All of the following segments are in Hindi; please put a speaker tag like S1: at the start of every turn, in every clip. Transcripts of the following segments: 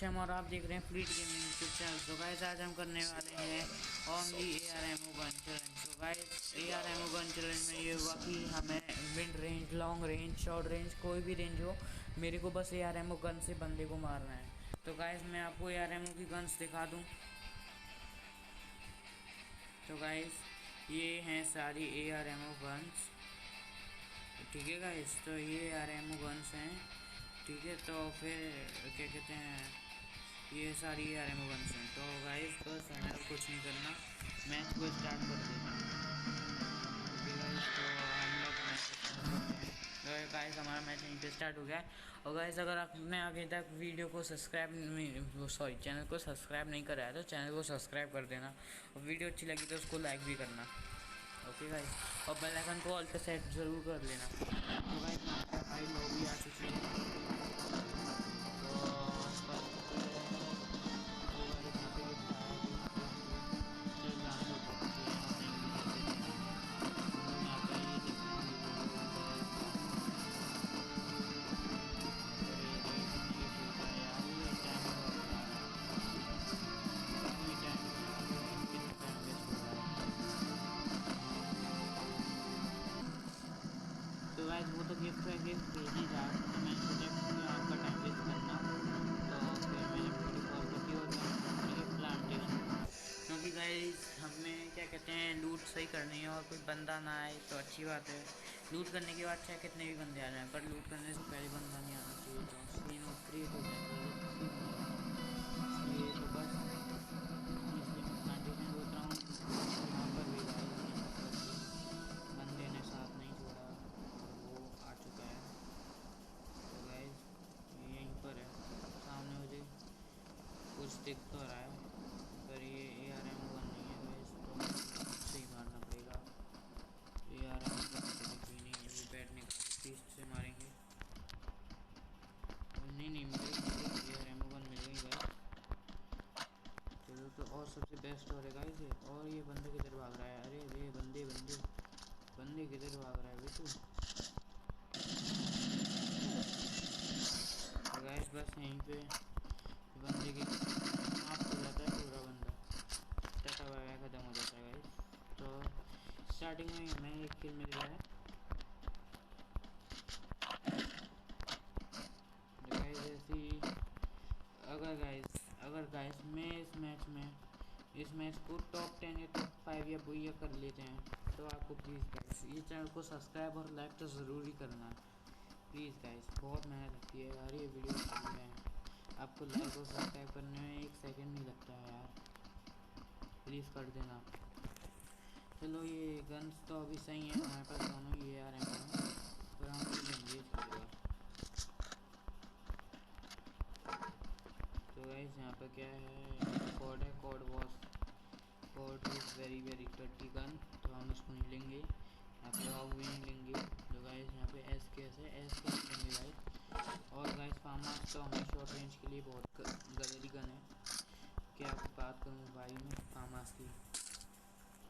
S1: HM और आप देख रहे हैं फ्लीट गेमिंग यूट्यूब चैनल। तो गाइस आज हम करने वाले हैं ओनली ARMO गन चैलेंज। तो गाइस ARMO गन चैलेंज में ये हुआ कि हमें mid range, long range, short range, कोई भी रेंज हो, मेरे को बस ARMO गन से बंदे को मारना है। तो गाइस मैं आपको ARMO की गन्स दिखा दूँ। तो गाइस ये हैं सारी ARMO गन्स, ठीक है गाइस। तो ये ARMO गन्स हैं, ठीक है। तो फिर क्या कहते हैं, ये सारी ARMO गन्स हैं। तो गाइस बस हमें कुछ नहीं करना, मैच को स्टार्ट कर देना, ठीक है गाइस। तो हम लोग मैच स्टार्ट करते हैं। तो गाइस हमारा मैच यहीं पे स्टार्ट हो गया है। और गाइस अगर आपने आगे तक वीडियो को चैनल को सब्सक्राइब नहीं करा है तो चैनल को सब्सक्राइब कर देना, और वीडियो अच्छी लगी तो उसको लाइक भी करना, ओके गाइस। और बेल आइकन को ऑल पे सेट जरूर कर लेना। तो गाइस यहाँ पे हमारी लॉबी आ चुकी है। तो फर्स्ट तो गाइस यहाँ पे ये फायर चल जाने दो, बहुत ये हम नहीं खेलते थे। हम लोग यहाँ पे ये देखते हैं वीडियो अरे रेड में ये खेल रहा है यार, ये टाइम बहुत लगा रहा है, कम ही टाइम में यार, कितना टाइम वेस्ट हो रहा है। तो गाइस वो तो गिफ्ट है, गिफ्ट भेज ही रहा है, तो मैंने सोचा क्यों आपका टाइम वेस्ट करना। तो फिर मैंने वीडियो कॉल कर दी और मैंने शुरू कर लिया प्लांटेशन, क्योंकि गाइस हमें क्या कहते हैं लूट सही करनी है और कोई बंदा ना आए तो अच्छी बात है। लूट करने के बाद चाहे कितने भी बंदे आ जाएं, पर लूट करने से पहले बंदा नहीं आना चाहिए, तो सीन और क्रिएट हो जाएगा जब सीन नहीं होगा। इसलिए तो बस इसलिए मैं प्लांटेशन सोच रहा हूँ। यहाँ पर भी गाइस, यहाँ पर भी बंदे ने साथ नहीं छोड़ा और वो आ चुका है। तो गाइस ये यहीं पर है सामने, मुझे कुछ दिख तो रहा है, पर ये ARMO गन नहीं है गाइस, तो मेरे को खुद से ही मारना पड़ेगा। ARMO गन तो दिख भी नहीं है, ये बैठने का पीस से मारेंगे। नहीं नहीं मिल गई ARMO गन मिल गई गाइस। चलो तो और सबसे बेस्ट हो रहेगा इसे। और ये बंदे किधर भाग रहा है, अरे रे बंदे बंदे बंदे किधर भाग रहा है बेटू। तो गाइस बस यहीं पे बंदे की समाप्त हो जाता है पूरा बंदा, टाटा बाय बाय ख़त्म हो जाता है गाइस। तो स्टार्टिंग में हमें एक किल मिल गया है। गाइस ऐसी अगर गाइस मैं इस मैच को टॉप 10 या टॉप 5 या बुया कर लेते हैं, तो आपको प्लीज़ गाइस ये चैनल को सब्सक्राइब और लाइक तो ज़रूर ही करना, प्लीज़ गाइस। बहुत मेहनत लगती है यार ये वीडियो बनाने में, आपको लाइक और सब्सक्राइब करने में 1 सेकंड नहीं लगता है यार, प्लीज़ कर देना। चलो ये गन्स तो अभी सही है हमारे पास दोनों ही ARMO हैं, पर हम ये लेंगे इसकी जगह। तो गाइस यहाँ पर क्या है, कोड है, code was, code is very very कटी गन, तो हम इसको नहीं लेंगे। यहाँ पे ऑफ भी नहीं लेंगे। तो गाइस यहाँ पे SKS है, SKS लेंगे गाइस। और गाइस फार्मास तो हमें शॉर्ट रेंज के लिए बहुत गलती गन है, क्या बात करूँ भाई मैं फार्मास की।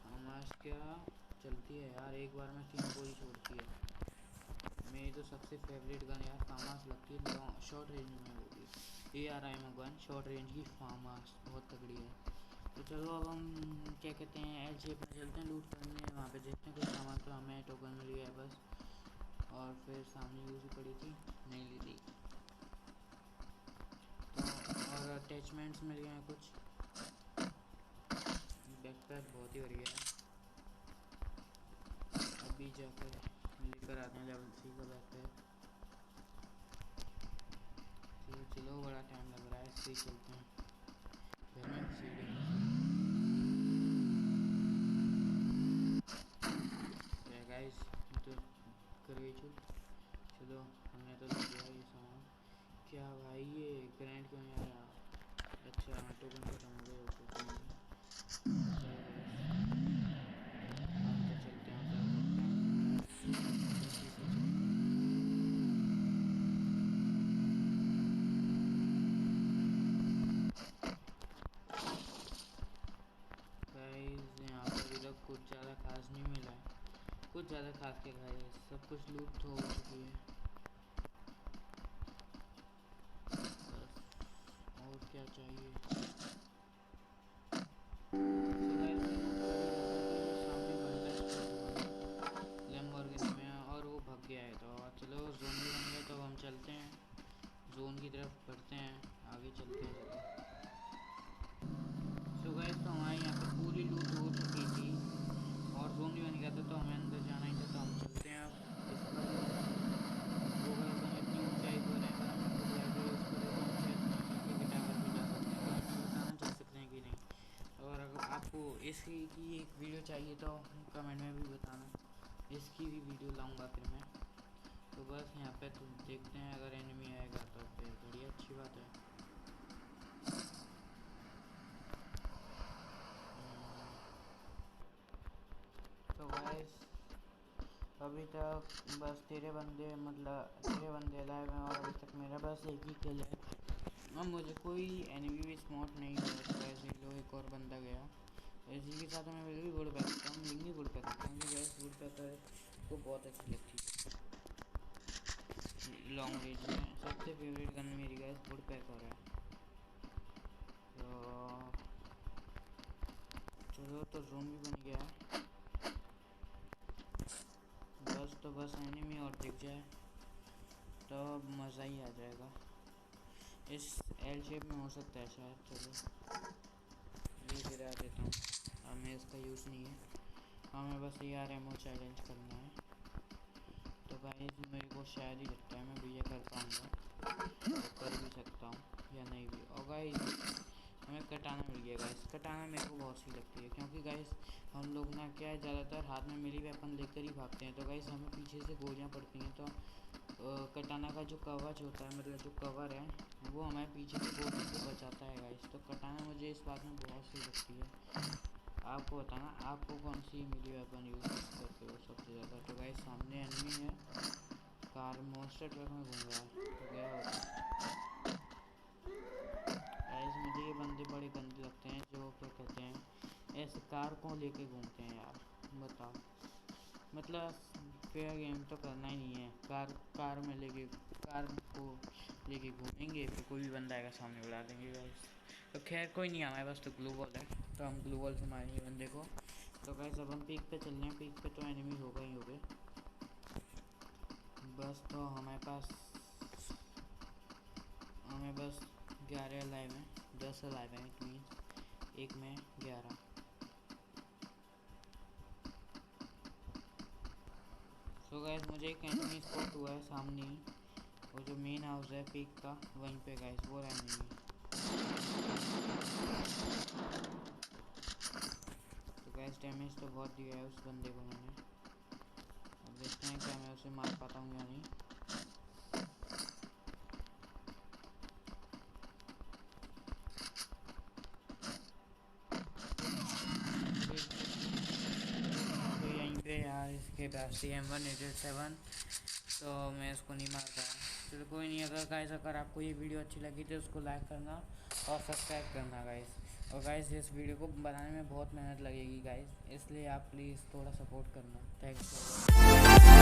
S1: फार्मास क्या चलती है यार, एक बार में 3 गोली छोड़ती है। मेरी तो सबसे फेवरेट गन यार फार्मास लगती है, लॉन्ग शॉर्ट रेंज में, वो भी ARMO गन शॉर्ट रेंज की फार्मास बहुत तगड़ी है। तो चलो अब हम क्या कहते हैं L शेप में चलते हैं लूट करने, वहाँ पे देखते हैं कुछ सामान। तो हमें टोकन मिल गया है बस, और फिर सामने यूज़ पड़ी थी, नहीं ली थी। तो और अटैचमेंट्स मिल गए हैं कुछ, बैकपैक बहुत ही बढ़िया है। अभी जाकर लेकर आते हैं लेवल 3 का बैकपैक। चलो बड़ा टाइम लग रहा है, इससे ही चलते हैं, घर में घसीड़ेंगे इसे। गाइस तो कर गई चलो हमने तो ले लिया ये सामान। क्या भाई ये ग्रैंड क्यों नहीं आ रहा, अच्छा हाँ टोकन खत्म हो गए, ओके कोई नहीं। चलो गाइस हम तो चलते हैं उधर, देखते हैं इसी से चलते हैं। गाइस यहाँ पर भी तो कुछ ज़्यादा खास नहीं मिला है, कुछ ज़्यादा खास के गाइस सब कुछ लूट हो चुकी है बस। और क्या चाहिए। तो गाइस सामने बंदा स्पॉट हुआ लैम्बोर्गिनी में और वो भाग गया है। तो चलो जोन भी बन गया, तो हम चलते हैं जोन की तरफ, बढ़ते हैं आगे, चलते हैं चलो। सो गाइस तो हमारे यहाँ पे पूरी लूट हो चुकी थी और जोन भी बन गया था, तो हमें अंदर जाना ही था। तो हम चलते हैं अब इस पर। वो गाइस हम इतनी ऊंचाई पर हैं, अगर हमें कुछ लाइट उस पर है तो हम शायद ईफिल के टावर पे जा सकते हैं। तो हमें बताना जा सकते हैं कि नहीं। और अगर आपको इसकी की एक वीडियो चाहिए तो कमेंट में भी बताना, इसकी भी वीडियो लाऊंगा फिर मैं। तो बस यहाँ पे तो देखते हैं, अगर एनिमी आएगा तो फिर बड़ी अच्छी बात है। तो गाइस अभी तक बस तेरे बंदे लाइव हैं और अभी तक मेरा बस एक ही किल है। अब मुझे कोई एनिमी भी स्पॉट नहीं हुआ। तो वैसे लो एक और बंदा गया, इसी के साथ मैं भी वुड पैक करता हूँ, लिंगी वुड पैक करता हूँ, गैस वुड पैकर को बहुत अच्छी लगती है लॉन्ग रेंज में। सबसे फेवरेट गन मेरी गैस वुड पैकर है। तो चलो, तो रूम भी बन गया है। बस एनिमी और दिख जाए तो मज़ा ही आ जाएगा। इस एल शेप में हो सकता है शायद। चलो ये गिरा देता हूँ, हमें इसका यूज़ नहीं है, हमें बस ये एमओ चैलेंज करना है। तो गाइस मेरे को शायद ही लगता है मैं भी ये कर पाऊँगा, कर भी सकता हूँ या नहीं भी। और गाइस हमें कटाना मिल गया। गाइस कटाना मेरे को बहुत सही लगती है, क्योंकि गाइस हम लोग ना क्या है, ज़्यादातर हाथ में मिली वेपन लेकर ही भागते हैं। तो गाइस हमें पीछे से गोलियाँ पड़ती हैं, तो कटाना का जो कवच होता है, मतलब जो कवर है, वो हमारे पीछे से गोली से बचाता है गाइस। तो कटाना मुझे इस बात में बहुत सही लगती है। आपको बताना आपको कौन सी मिली वेपन यूज़ करते हो सबसे ज़्यादा। तो गाइस सामने एनिमी है, कार मोस्टर ट्रक में घूम रहा है, तो गया होगा। गाइस मुझे ये बंदे बड़े गंदे लगते हैं, जो क्या कहते हैं ऐसे कार को लेके घूमते हैं यार। बताओ, मतलब फेयर गेम तो करना ही नहीं है। कार को लेके घूमेंगे, फिर कोई भी बंदा आएगा सामने उड़ा देंगे गाइस। तो खैर कोई नहीं, हमारे पास तो ग्लू वॉल है, तो हम ग्लू वॉल से मारेंगे बंदे को। तो गाइस अब हम पीक पे चल रहे हैं, पीक पे तो एनिमी होगा ही होगे। बस तो हमें बस 11 लाइव हैं, 10 लाइव हैं, इट मीन्स एक में 11। सो गाइस मुझे एक एनिमी स्पॉट हुआ है सामने ही, वो जो मेन हाउस है पीक का, वहीं पे गाइस वो एनिमी। तो गाइस डैमेज तो बहुत दिया है उस बंदे को मैंने। अब देखते हैं क्या मैं उसे मार पाता हूँ या नहीं। तो यहीं पे यार इसके पास M187, तो मैं इसको नहीं मार पाया। चलो कोई नहीं। अगर आपको ये वीडियो अच्छी लगी तो उसको लाइक करना और सब्सक्राइब करना गाइस। और गाइस इस वीडियो को बनाने में बहुत मेहनत लगेगी गाइस, इसलिए आप प्लीज़ थोड़ा सपोर्ट करना। थैंक्स।